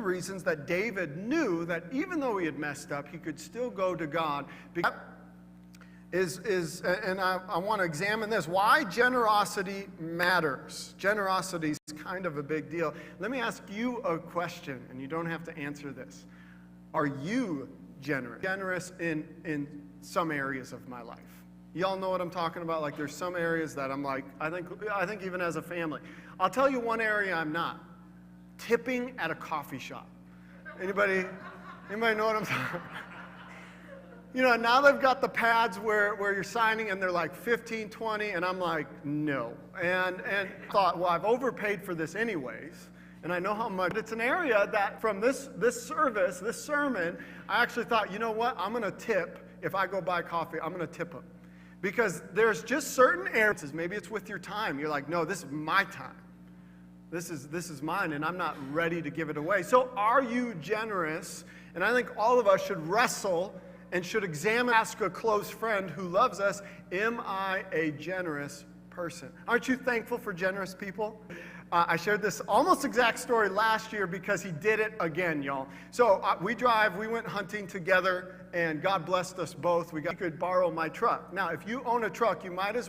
reasons that David knew that even though he had messed up, he could still go to God. And I want to examine this. Why generosity matters. Generosity is kind of a big deal. Let me ask you a question, and you don't have to answer this. Are you generous? Generous in some areas of my life. Y'all know what I'm talking about? Like there's some areas that I'm like, I think even as a family. I'll tell you one area I'm not. Tipping at a coffee shop. Anybody know what I'm talking about? You know, now they've got the pads where you're signing and they're like 15, 20, and I'm like, no. And thought, well, I've overpaid for this anyways, and I know how much. But it's an area that from this service, this sermon, I actually thought, you know what, I'm going to tip. If I go buy coffee, I'm going to tip them. Because there's just certain areas, maybe it's with your time. You're like, no, this is my time. This is mine, and I'm not ready to give it away. So are you generous? And I think all of us should wrestle and should ask a close friend who loves us, am I a generous person? Aren't you thankful for generous people? I shared this almost exact story last year because he did it again, y'all. So we went hunting together, and God blessed us both. We could borrow my truck. Now, if you own a truck, you might as